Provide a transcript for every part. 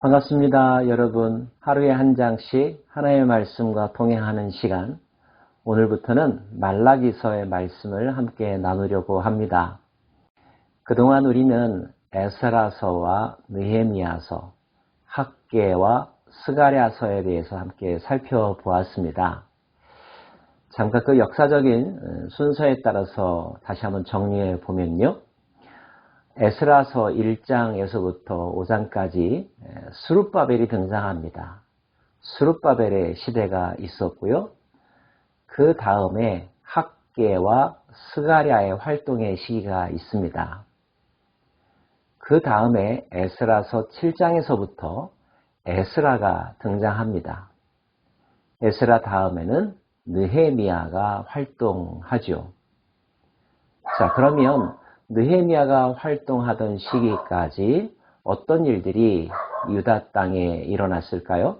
반갑습니다. 여러분, 하루에 한 장씩 하나님의 말씀과 동행하는 시간, 오늘부터는 말라기서의 말씀을 함께 나누려고 합니다. 그동안 우리는 에스라서와 느헤미야서, 학개와 스가랴서에 대해서 함께 살펴보았습니다. 잠깐 그 역사적인 순서에 따라서 다시 한번 정리해 보면요. 에스라서 1장에서부터 5장까지 스룹바벨이 등장합니다. 스룹바벨의 시대가 있었고요. 그 다음에 학개와 스가랴의 활동의 시기가 있습니다. 그 다음에 에스라서 7장에서부터 에스라가 등장합니다. 에스라 다음에는 느헤미야가 활동하죠. 자, 그러면 느헤미야가 활동하던 시기까지 어떤 일들이 유다 땅에 일어났을까요?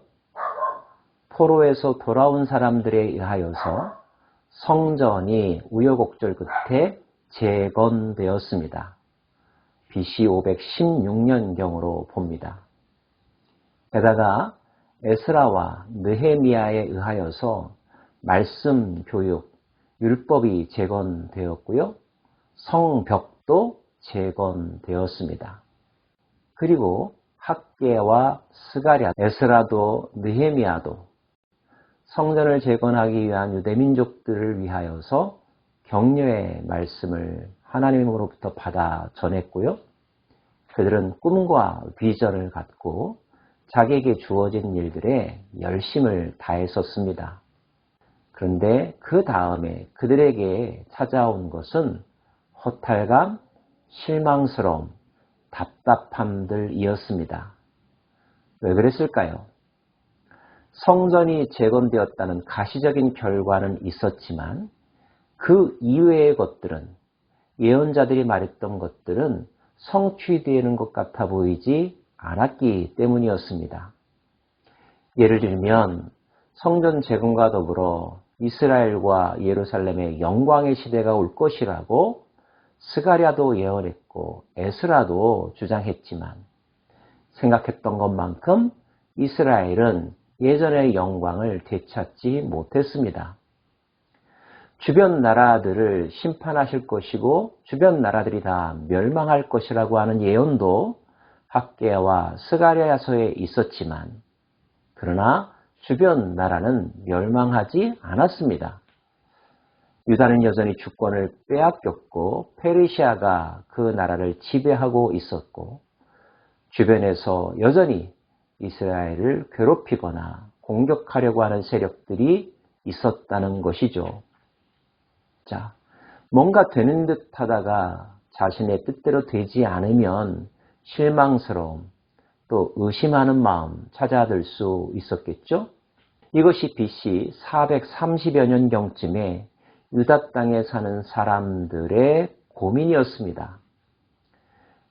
포로에서 돌아온 사람들에 의하여서 성전이 우여곡절 끝에 재건되었습니다. BC 516년경으로 봅니다. 게다가 에스라와 느헤미야에 의하여서 말씀 교육, 율법이 재건되었고요. 성벽도 재건되었습니다. 그리고 학개와 스가랴, 에스라도 느헤미야도 성전을 재건하기 위한 유대민족들을 위하여서 격려의 말씀을 하나님으로부터 받아 전했고요. 그들은 꿈과 비전을 갖고 자기에게 주어진 일들에 열심을 다했었습니다. 그런데 그 다음에 그들에게 찾아온 것은 허탈감, 실망스러움, 답답함들이었습니다. 왜 그랬을까요? 성전이 재건되었다는 가시적인 결과는 있었지만 그 이외의 것들은, 예언자들이 말했던 것들은 성취되는 것 같아 보이지 않았기 때문이었습니다. 예를 들면 성전 재건과 더불어 이스라엘과 예루살렘의 영광의 시대가 올 것이라고 스가랴도 예언했고 에스라도 주장했지만 생각했던 것만큼 이스라엘은 예전의 영광을 되찾지 못했습니다. 주변 나라들을 심판하실 것이고 주변 나라들이 다 멸망할 것이라고 하는 예언도 학개와 스가랴서에 있었지만 그러나 주변 나라는 멸망하지 않았습니다. 유다는 여전히 주권을 빼앗겼고 페르시아가 그 나라를 지배하고 있었고 주변에서 여전히 이스라엘을 괴롭히거나 공격하려고 하는 세력들이 있었다는 것이죠. 자, 뭔가 되는 듯 하다가 자신의 뜻대로 되지 않으면 실망스러움, 또 의심하는 마음 찾아들 수 있었겠죠? 이것이 BC 430여 년경쯤에 유다 땅에 사는 사람들의 고민이었습니다.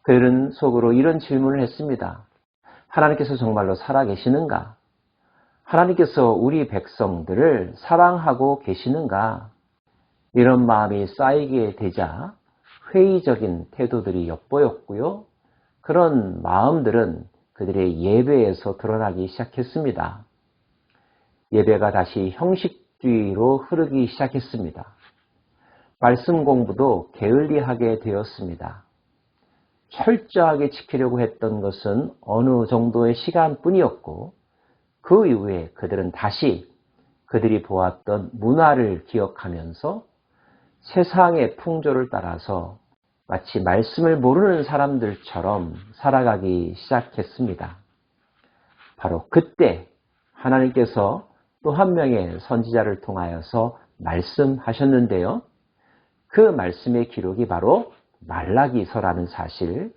그들은 속으로 이런 질문을 했습니다. 하나님께서 정말로 살아계시는가? 하나님께서 우리 백성들을 사랑하고 계시는가? 이런 마음이 쌓이게 되자 회의적인 태도들이 엿보였고요. 그런 마음들은 그들의 예배에서 드러나기 시작했습니다. 예배가 다시 형식주의로 흐르기 시작했습니다. 말씀 공부도 게을리하게 되었습니다. 철저하게 지키려고 했던 것은 어느 정도의 시간뿐이었고 그 이후에 그들은 다시 그들이 보았던 문화를 기억하면서 세상의 풍조를 따라서 마치 말씀을 모르는 사람들처럼 살아가기 시작했습니다. 바로 그때 하나님께서 또 한 명의 선지자를 통하여서 말씀하셨는데요. 그 말씀의 기록이 바로 말라기서라는 사실,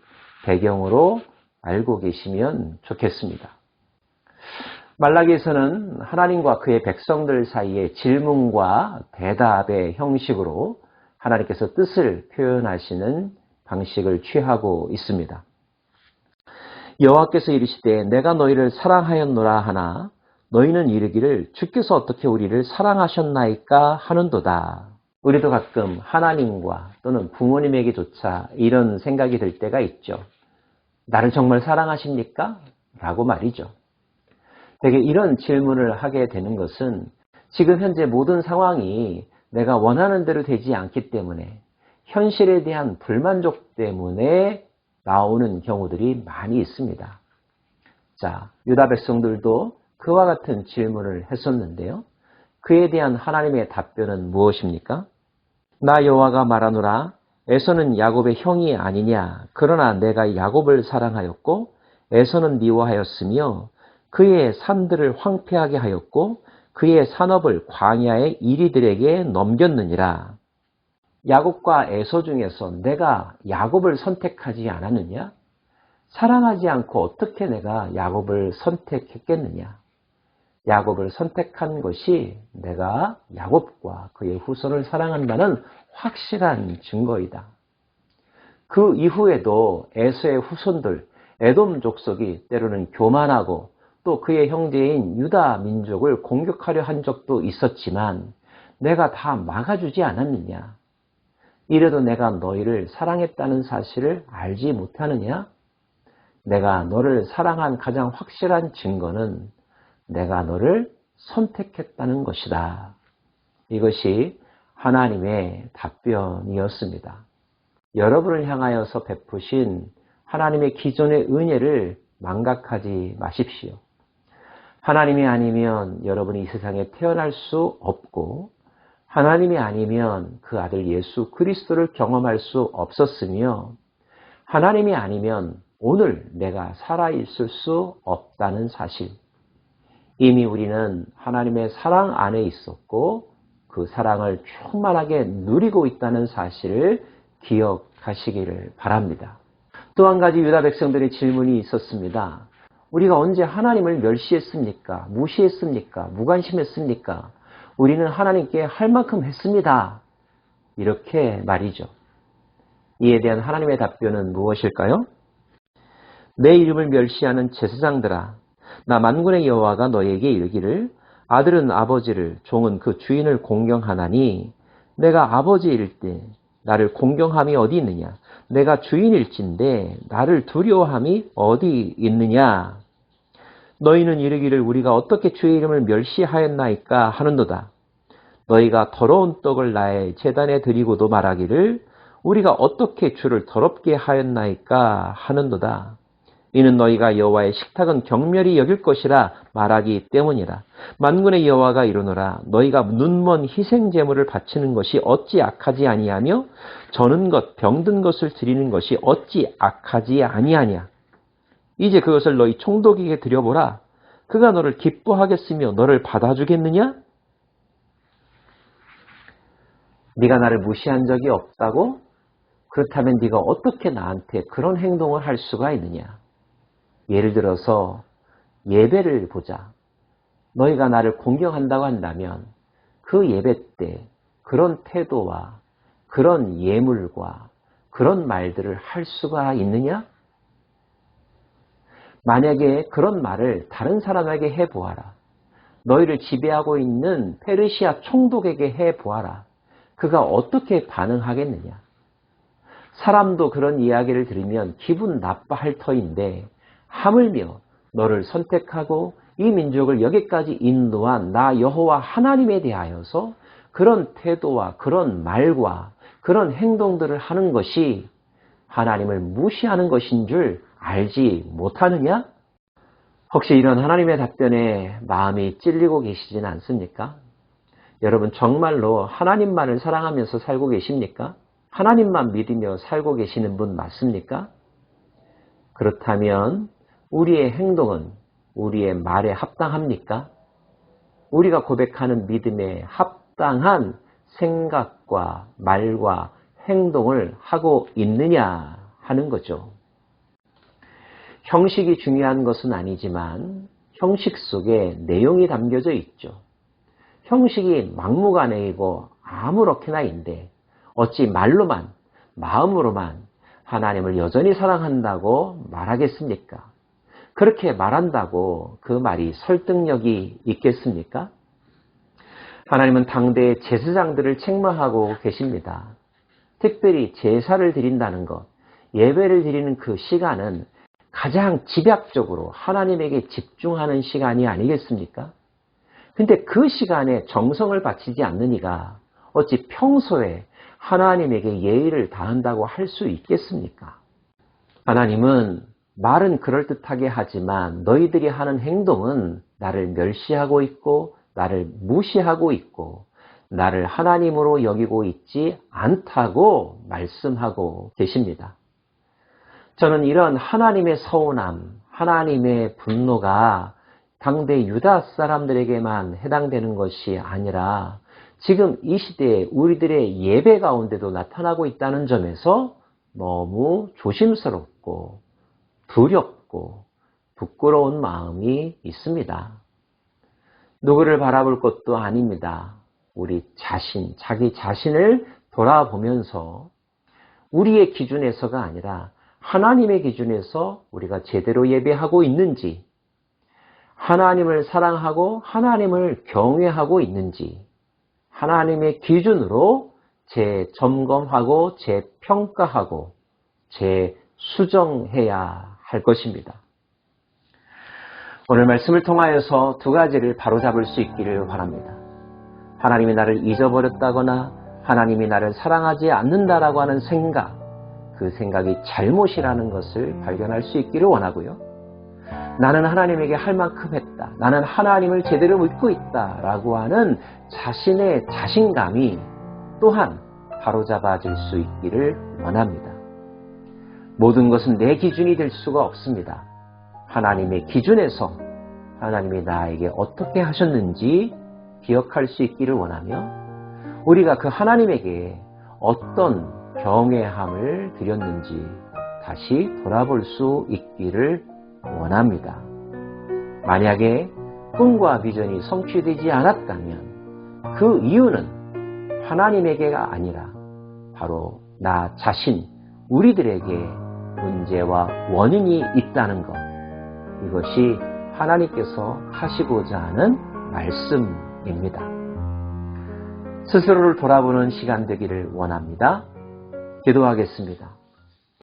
배경으로 알고 계시면 좋겠습니다. 말라기서는 하나님과 그의 백성들 사이에 질문과 대답의 형식으로 하나님께서 뜻을 표현하시는 방식을 취하고 있습니다. 여호와께서 이르시되 내가 너희를 사랑하였노라 하나 너희는 이르기를 주께서 어떻게 우리를 사랑하셨나이까 하는도다. 우리도 가끔 하나님과 또는 부모님에게조차 이런 생각이 들 때가 있죠. 나를 정말 사랑하십니까? 라고 말이죠. 되게 이런 질문을 하게 되는 것은 지금 현재 모든 상황이 내가 원하는 대로 되지 않기 때문에 현실에 대한 불만족 때문에 나오는 경우들이 많이 있습니다. 자, 유다 백성들도 그와 같은 질문을 했었는데요. 그에 대한 하나님의 답변은 무엇입니까? 나 여호와가 말하노라 에서는 야곱의 형이 아니냐. 그러나 내가 야곱을 사랑하였고 에서는 미워하였으며 그의 산들을 황폐하게 하였고 그의 산업을 광야의 이리들에게 넘겼느니라. 야곱과 에서 중에서 내가 야곱을 선택하지 않았느냐? 사랑하지 않고 어떻게 내가 야곱을 선택했겠느냐? 야곱을 선택한 것이 내가 야곱과 그의 후손을 사랑한다는 확실한 증거이다. 그 이후에도 에서의 후손들, 에돔 족속이 때로는 교만하고 또 그의 형제인 유다 민족을 공격하려 한 적도 있었지만 내가 다 막아주지 않았느냐? 이래도 내가 너희를 사랑했다는 사실을 알지 못하느냐? 내가 너를 사랑한 가장 확실한 증거는 내가 너를 선택했다는 것이다. 이것이 하나님의 답변이었습니다. 여러분을 향하여서 베푸신 하나님의 기존의 은혜를 망각하지 마십시오. 하나님이 아니면 여러분이 이 세상에 태어날 수 없고 하나님이 아니면 그 아들 예수 그리스도를 경험할 수 없었으며 하나님이 아니면 오늘 내가 살아있을 수 없다는 사실. 이미 우리는 하나님의 사랑 안에 있었고 그 사랑을 충만하게 누리고 있다는 사실을 기억하시기를 바랍니다. 또 한 가지 유다 백성들의 질문이 있었습니다. 우리가 언제 하나님을 멸시했습니까? 무시했습니까? 무관심했습니까? 우리는 하나님께 할 만큼 했습니다. 이렇게 말이죠. 이에 대한 하나님의 답변은 무엇일까요? 내 이름을 멸시하는 제사장들아, 나 만군의 여호와가 너에게 이르기를 아들은 아버지를 종은 그 주인을 공경하나니 내가 아버지일 때 나를 공경함이 어디 있느냐? 내가 주인일진데 나를 두려워함이 어디 있느냐? 너희는 이르기를 우리가 어떻게 주의 이름을 멸시하였나이까 하는도다. 너희가 더러운 떡을 나의 제단에 드리고도 말하기를 우리가 어떻게 주를 더럽게 하였나이까 하는도다. 이는 너희가 여호와의 식탁은 경멸히 여길 것이라 말하기 때문이라. 만군의 여호와가 이르노라. 너희가 눈먼 희생 제물을 바치는 것이 어찌 악하지 아니하며 저는 것 병든 것을 드리는 것이 어찌 악하지 아니하냐. 이제 그것을 너희 총독에게 드려보라. 그가 너를 기뻐하겠으며 너를 받아주겠느냐? 네가 나를 무시한 적이 없다고? 그렇다면 네가 어떻게 나한테 그런 행동을 할 수가 있느냐? 예를 들어서 예배를 보자. 너희가 나를 공경한다고 한다면 그 예배 때 그런 태도와 그런 예물과 그런 말들을 할 수가 있느냐? 만약에 그런 말을 다른 사람에게 해보아라. 너희를 지배하고 있는 페르시아 총독에게 해보아라. 그가 어떻게 반응하겠느냐? 사람도 그런 이야기를 들으면 기분 나빠할 터인데 하물며 너를 선택하고 이 민족을 여기까지 인도한 나 여호와 하나님에 대하여서 그런 태도와 그런 말과 그런 행동들을 하는 것이 하나님을 무시하는 것인 줄 알지 못하느냐? 혹시 이런 하나님의 답변에 마음이 찔리고 계시진 않습니까? 여러분 정말로 하나님만을 사랑하면서 살고 계십니까? 하나님만 믿으며 살고 계시는 분 맞습니까? 그렇다면 우리의 행동은 우리의 말에 합당합니까? 우리가 고백하는 믿음에 합당한 생각과 말과 행동을 하고 있느냐 하는 거죠. 형식이 중요한 것은 아니지만 형식 속에 내용이 담겨져 있죠. 형식이 막무가내이고 아무렇게나인데 어찌 말로만 마음으로만 하나님을 여전히 사랑한다고 말하겠습니까? 그렇게 말한다고 그 말이 설득력이 있겠습니까? 하나님은 당대의 제사장들을 책망하고 계십니다. 특별히 제사를 드린다는 것, 예배를 드리는 그 시간은 가장 집약적으로 하나님에게 집중하는 시간이 아니겠습니까? 근데 그 시간에 정성을 바치지 않는 이가 어찌 평소에 하나님에게 예의를 다한다고 할 수 있겠습니까? 하나님은 말은 그럴듯하게 하지만 너희들이 하는 행동은 나를 멸시하고 있고 나를 무시하고 있고 나를 하나님으로 여기고 있지 않다고 말씀하고 계십니다. 저는 이런 하나님의 서운함, 하나님의 분노가 당대 유다 사람들에게만 해당되는 것이 아니라 지금 이 시대에 우리들의 예배 가운데도 나타나고 있다는 점에서 너무 조심스럽고 두렵고 부끄러운 마음이 있습니다. 누구를 바라볼 것도 아닙니다. 우리 자신, 자기 자신을 돌아보면서 우리의 기준에서가 아니라 하나님의 기준에서 우리가 제대로 예배하고 있는지, 하나님을 사랑하고 하나님을 경외하고 있는지, 하나님의 기준으로 재점검하고 재평가하고 재수정해야 할 것입니다. 오늘 말씀을 통하여서 두 가지를 바로잡을 수 있기를 바랍니다. 하나님이 나를 잊어버렸다거나 하나님이 나를 사랑하지 않는다라고 하는 생각, 그 생각이 잘못이라는 것을 발견할 수 있기를 원하고요. 나는 하나님에게 할 만큼 했다. 나는 하나님을 제대로 믿고 있다. 라고 하는 자신의 자신감이 또한 바로잡아질 수 있기를 원합니다. 모든 것은 내 기준이 될 수가 없습니다. 하나님의 기준에서 하나님이 나에게 어떻게 하셨는지 기억할 수 있기를 원하며 우리가 그 하나님에게 어떤 경외함을 드렸는지 다시 돌아볼 수 있기를 원합니다. 만약에 꿈과 비전이 성취되지 않았다면 그 이유는 하나님에게가 아니라 바로 나 자신, 우리들에게 문제와 원인이 있다는 것. 이것이 하나님께서 하시고자 하는 말씀입니다. 스스로를 돌아보는 시간 되기를 원합니다. 기도하겠습니다.